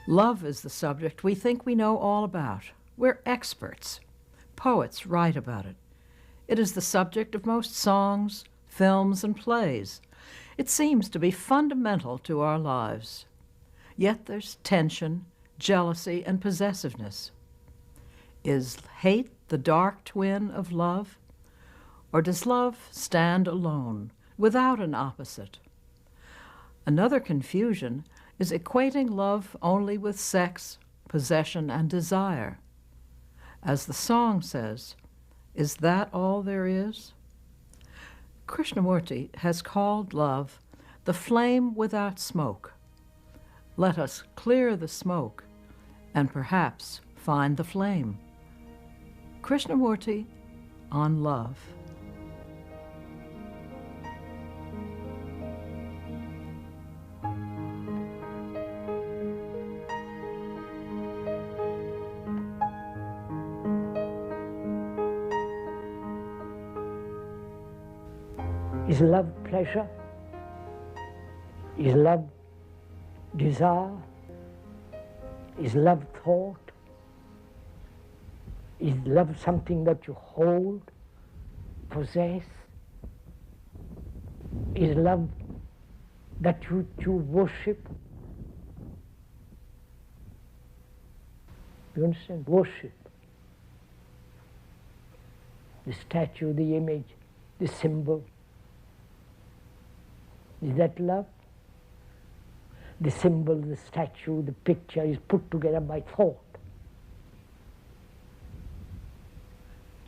Love is the subject we think we know all about. We're experts. Poets write about it. It is the subject of most songs, films, and plays. It seems to be fundamental to our lives. Yet there's tension, jealousy, and possessiveness. Is hate the dark twin of love? Or does love stand alone, without an opposite? Another confusion is equating love only with sex, possession, and desire. As the song says, is that all there is? Krishnamurti has called love the flame without smoke. Let us clear the smoke and perhaps find the flame. Krishnamurti on love. Is love pleasure? Is love desire? Is love thought? Is love something that you hold, possess? Is love that you worship? You understand? Worship. The statue, the image, the symbol. Is that love? The symbol, the statue, the picture is put together by thought.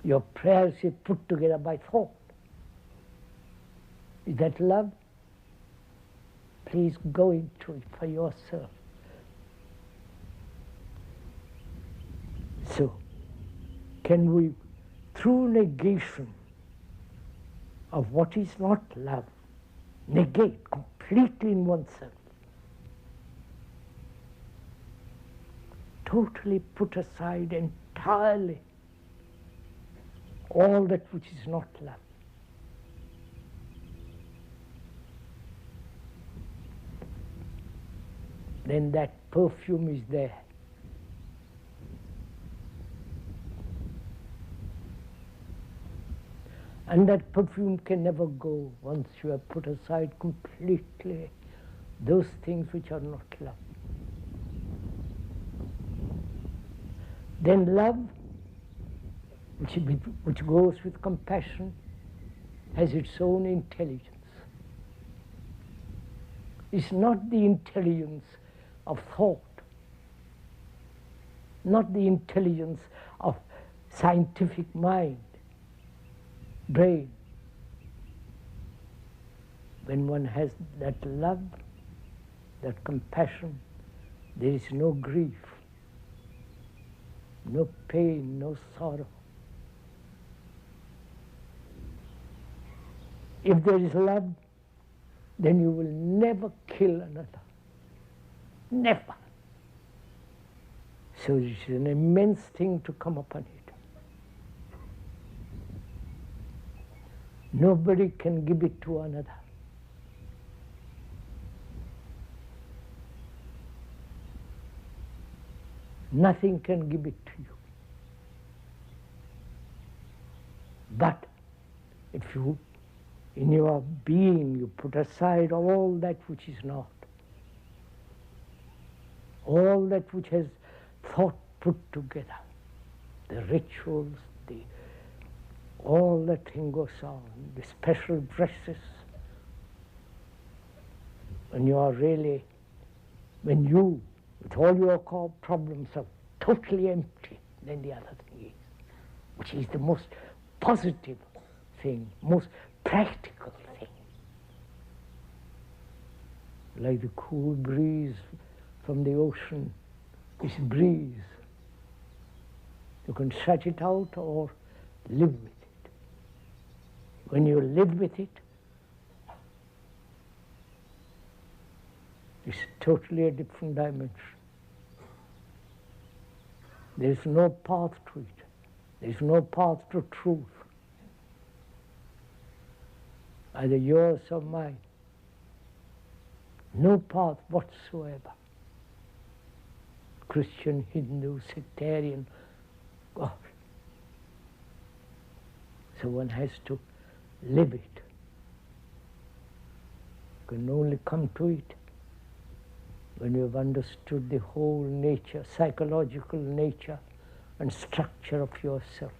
Your prayers is put together by thought. Is that love? Please go into it for yourself. So, can we, through negation of what is not love, negate completely in oneself, totally put aside entirely all that which is not love? Then that perfume is there. And that perfume can never go once you have put aside completely those things which are not love. Then love, which goes with compassion, has its own intelligence. It's not the intelligence of thought, not the intelligence of scientific mind, brain. When one has that love, that compassion, there is no grief, no pain, no sorrow. If there is love, then you will never kill another. Never. So it is an immense thing to come upon it. Nobody can give it to another. Nothing can give it to you. But if you, in your being, you put aside all that which is not, all that which has thought put together, the rituals, all that thing goes on, the special dresses. When you are really, when you, with all your core problems, are totally empty, then the other thing is, which is the most positive thing, most practical thing. Like the cool breeze from the ocean, this breeze. You can shut it out or live with it. When you live with it, it's totally a different dimension. There is no path to it. There is no path to truth, either yours or mine. No path whatsoever. Christian, Hindu, sectarian, God. So one has to live it. You can only come to it when you have understood the whole nature, psychological nature and structure of yourself.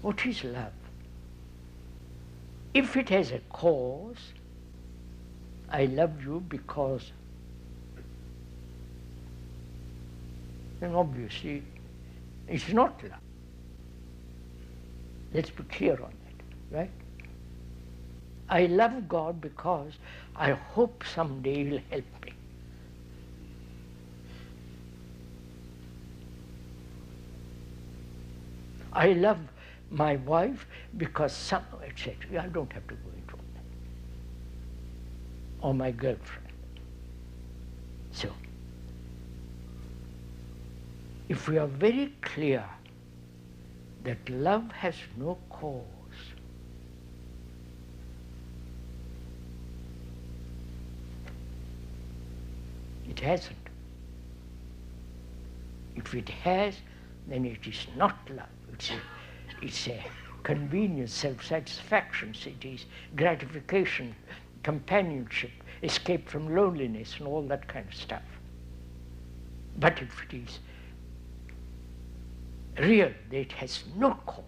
What is love? If it has a cause, I love you because, then obviously it's not love. Let's be clear on that, right? I love God because I hope someday He will help me. I love my wife because some, etc. I don't have to go into all that. Or my girlfriend. So, if we are very clear that love has no cause, it hasn't. If it has, then it is not love. It's a convenience, self-satisfaction, it is gratification, companionship, escape from loneliness and all that kind of stuff. But if it is real, it has no cause.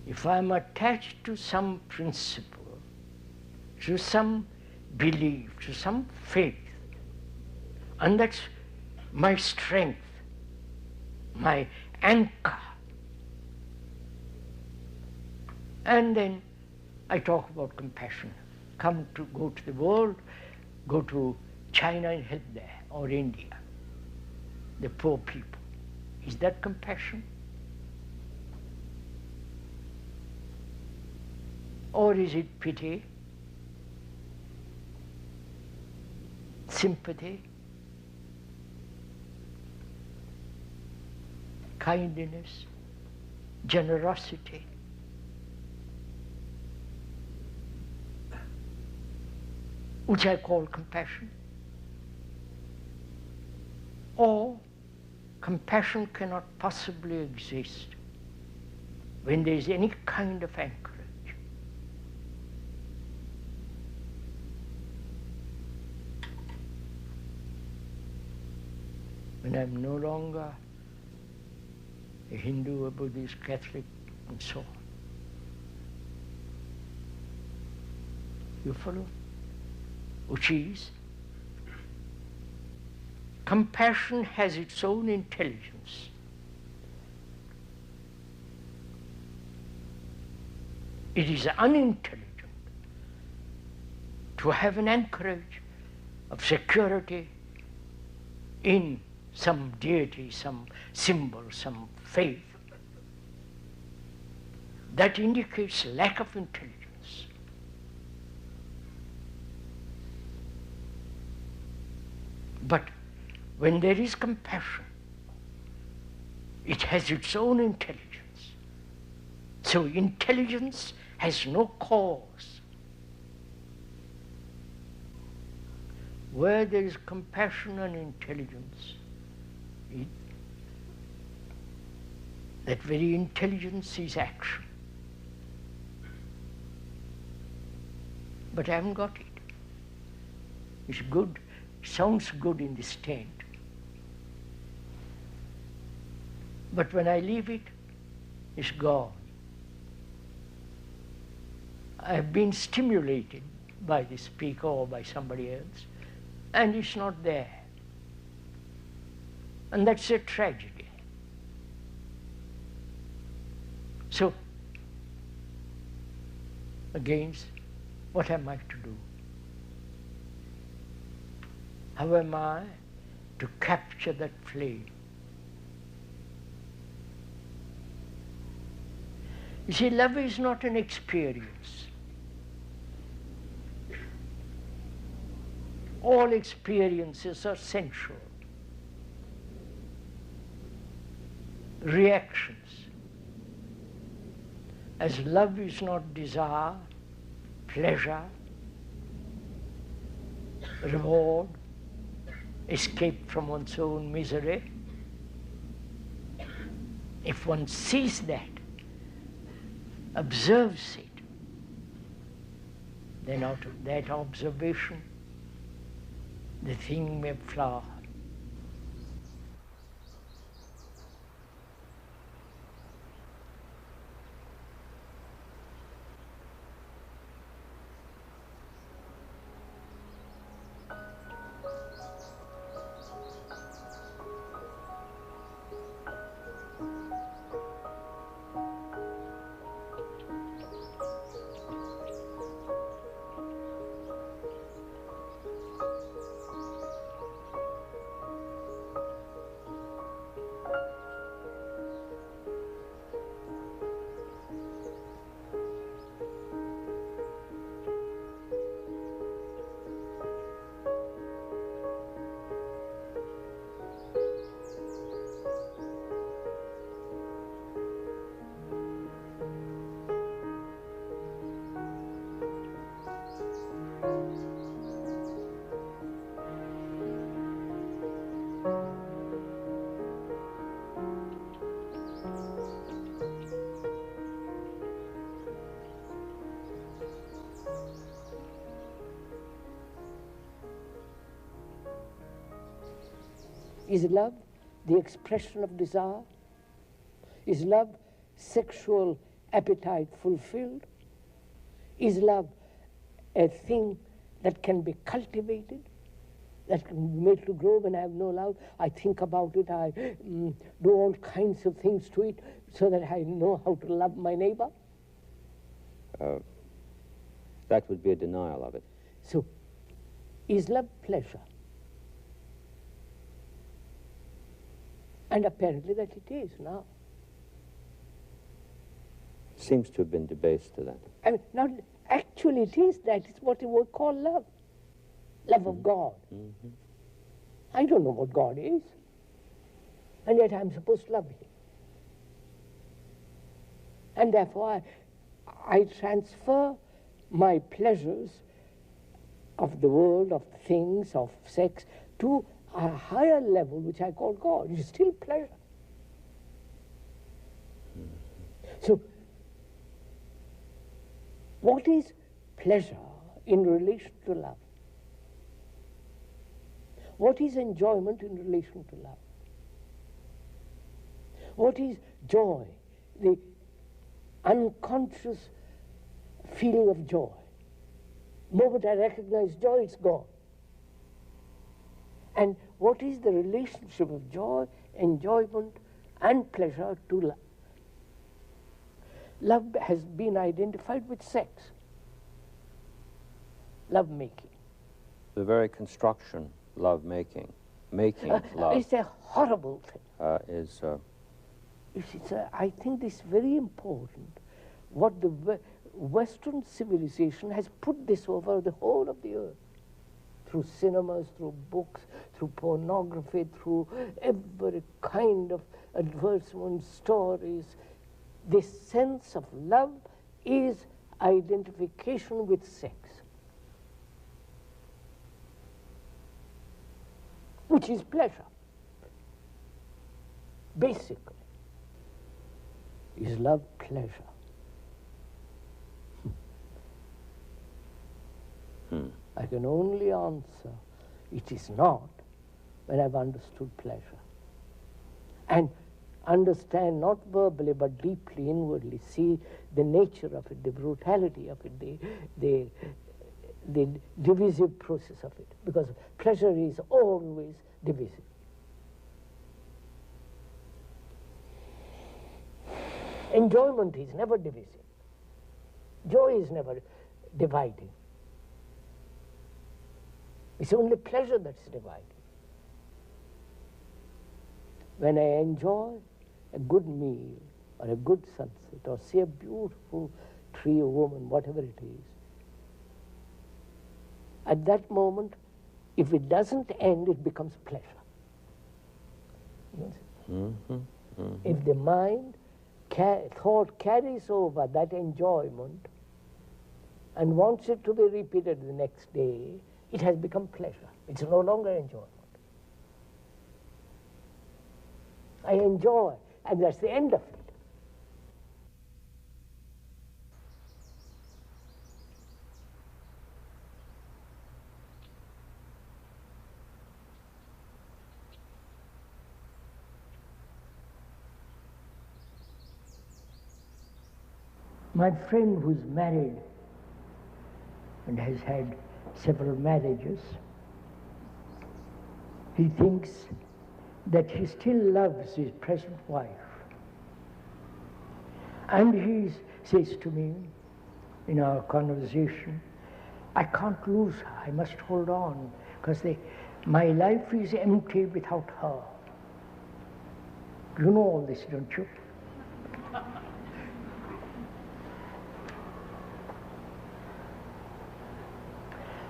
If I'm attached to some principle, to some belief, to some faith, and that's my strength, my anchor. And then I talk about compassion. Go to the world, go to China and help there, or India, the poor people. Is that compassion? Or is it pity, sympathy, kindness, generosity? Which I call compassion. Or compassion cannot possibly exist when there is any kind of anchorage. when I'm no longer a Hindu, a Buddhist, Catholic, and so on. You follow? Which is, compassion has its own intelligence. It is unintelligent to have an anchorage of security in some deity, some symbol, some faith. That indicates lack of intelligence. But when there is compassion, it has its own intelligence. So intelligence has no cause. Where there is compassion and intelligence, that very intelligence is action. But I haven't got it. It's good, sounds good in this tent. But when I leave it, it's gone. I have been stimulated by the speaker or by somebody else, and it's not there. And that's a tragedy. So, again, what am I to do? How am I to capture that flame? You see, love is not an experience. All experiences are sensual. Reactions. As love is not desire, pleasure, reward, escape from one's own misery, if one sees that, observes it, then out of that observation, the thing may flower. Is love the expression of desire? Is love sexual appetite fulfilled? Is love a thing that can be cultivated, that can be made to grow? When I have no love, I think about it, I do all kinds of things to it so that I know how to love my neighbor? That would be a denial of it. So, is love pleasure? And apparently that it is now. Seems to have been debased to that. I mean, now, actually it is that. It's what we would call love. Love of God. Mm-hmm. I don't know what God is. And yet I'm supposed to love him. And therefore I transfer my pleasures of the world, of things, of sex, to a higher level, which I call God. It is still pleasure. So, what is pleasure in relation to love? What is enjoyment in relation to love? What is joy? The unconscious feeling of joy. The moment I recognize joy, it's gone. And what is the relationship of joy, enjoyment, and pleasure to love? Love has been identified with sex. Love making. The very construction, love making love, it's a horrible thing. is. I think this is very important. What the Western civilization has put this over the whole of the earth. Through cinemas, through books, through pornography, through every kind of advertisement, stories. This sense of love is identification with sex, which is pleasure. Basically, is love pleasure? I can only answer, it is not, when I've understood pleasure. And understand, not verbally, but deeply, inwardly, see the nature of it, the brutality of it, the divisive process of it. Because pleasure is always divisive. Enjoyment is never divisive. Joy is never dividing. It's only pleasure that's dividing. When I enjoy a good meal or a good sunset or see a beautiful tree or woman, whatever it is, at that moment, if it doesn't end, it becomes pleasure. If the mind, thought carries over that enjoyment and wants it to be repeated the next day, it has become pleasure. It's no longer enjoyment. I enjoy, and that's the end of it. My friend who's married and has had several marriages, he thinks that he still loves his present wife. And he says to me in our conversation, I can't lose her, I must hold on, because my life is empty without her. You know all this, don't you?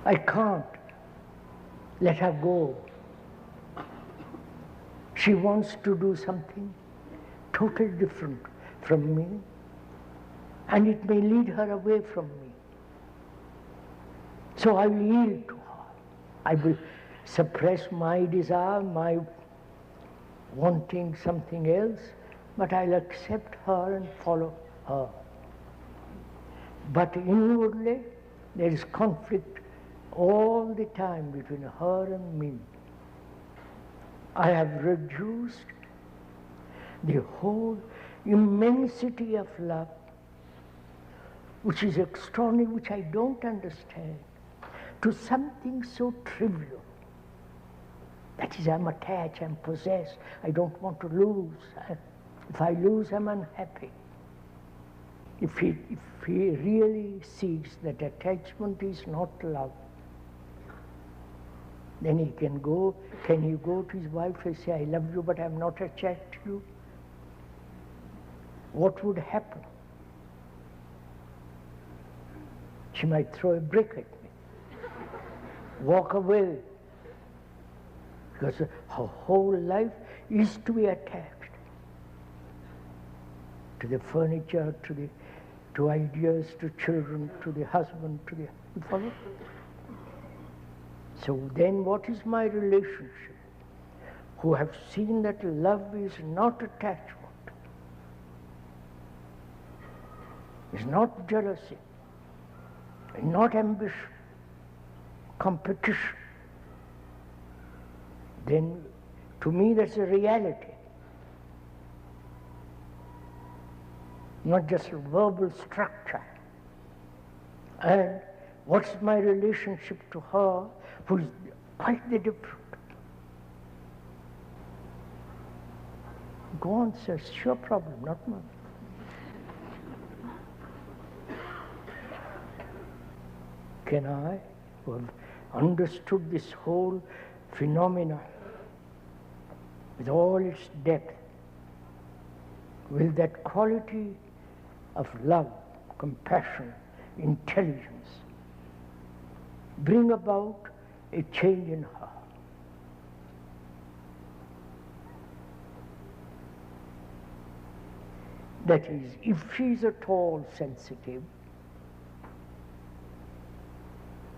I can't let her go. She wants to do something totally different from me, and it may lead her away from me. So I will yield to her. I will suppress my desire, my wanting something else, but I'll accept her and follow her. But inwardly, there is conflict all the time between her and me. I have reduced the whole immensity of love, which is extraordinary, which I don't understand, to something so trivial. That is, I'm attached, I'm possessed, I don't want to lose. If I lose, I'm unhappy. If he really sees that attachment is not love, then he can go to his wife and say, I love you, but I'm not attached to you? What would happen? She might throw a brick at me, walk away, because her whole life is to be attached to the furniture, to ideas, to children, to the husband, you follow? So then what is my relationship? Who have seen that love is not attachment, is not jealousy, is not ambition, competition, then to me that's a reality. not just a verbal structure. And what's my relationship to her, who's quite the different? Go on, sir, it's your problem, not mine. Can I, who have understood this whole phenomena with all its depth, will that quality of love, compassion, intelligence bring about a change in her? That is, if she's at all sensitive,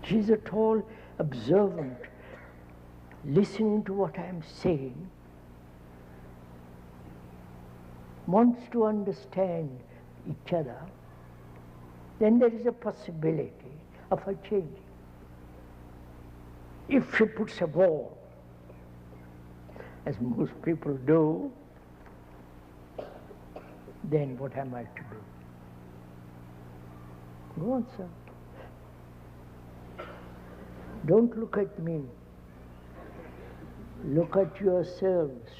she's at all observant, listening to what I am saying, wants to understand each other, then there is a possibility of her changing. If she puts a wall, as most people do, then what am I to do? Go on, sir. Don't look at me. Look at yourselves.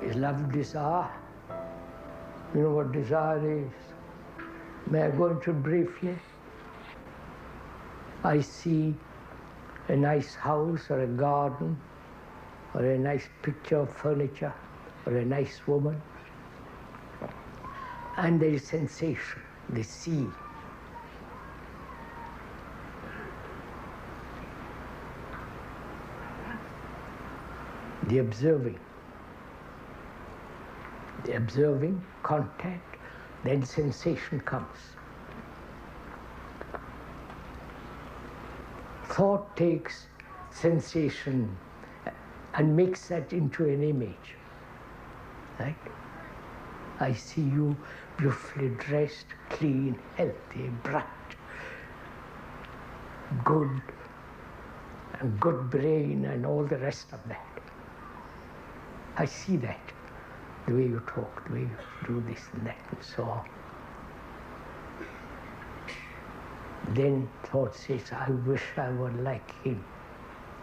Is love desire? You know what desire is? May I go into it briefly? I see a nice house or a garden or a nice picture of furniture or a nice woman, and there is sensation, the see. The observing. The observing, contact, then sensation comes. Thought takes sensation and makes that into an image. Right? I see you beautifully dressed, clean, healthy, bright, good, and good brain and all the rest of that. I see that. The way you talk, the way you do this and that and so on. Then thought says, I wish I were like him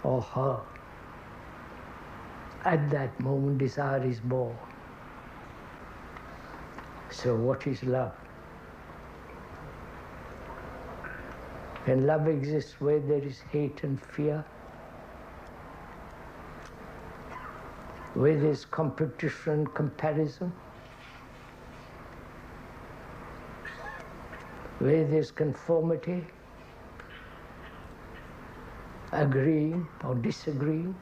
or her. At that moment, desire is born. So what is love? When love exists where there is hate and fear, where there's competition, comparison, where there's conformity, agreeing or disagreeing,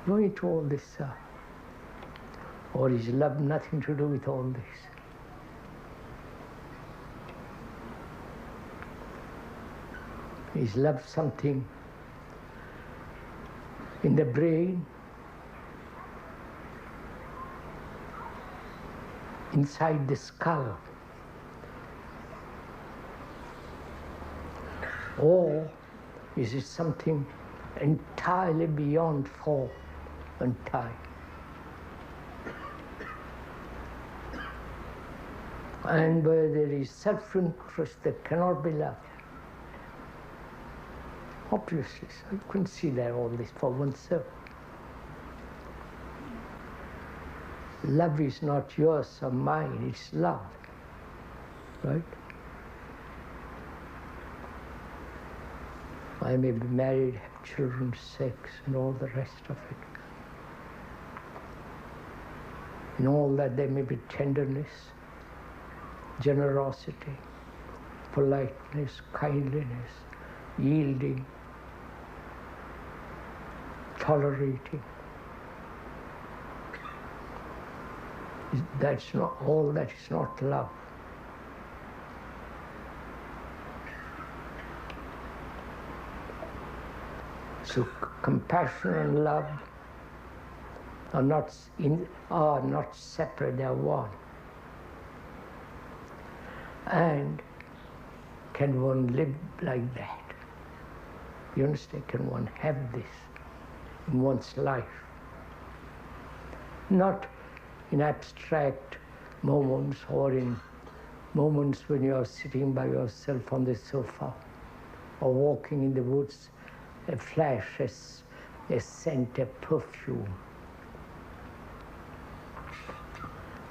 go into all this stuff. Or is love nothing to do with all this? Is love something in the brain, inside the skull? Or is it something entirely beyond form and time? And where there is self-interest, there cannot be love. Obviously, so you consider all this for oneself. Love is not yours or mine, it's love, right? I may be married, have children, sex, and all the rest of it. In all that there may be tenderness, generosity, politeness, kindliness, yielding, tolerating. That's not all, that is not love. So compassion and love are not separate, they are one. And can one live like that? You understand? Can one have this in one's life? Not in abstract moments or in moments when you are sitting by yourself on the sofa or walking in the woods, a flash, a scent, a perfume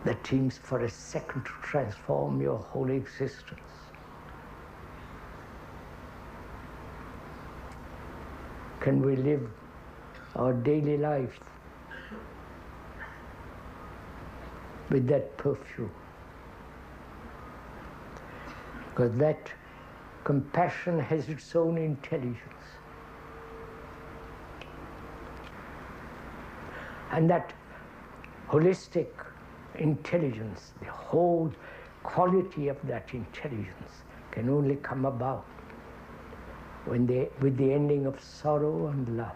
that seems for a second to transform your whole existence. Can we live our daily life with that perfume? Because that compassion has its own intelligence. And that holistic intelligence, the whole quality of that intelligence can only come about with the ending of sorrow and love.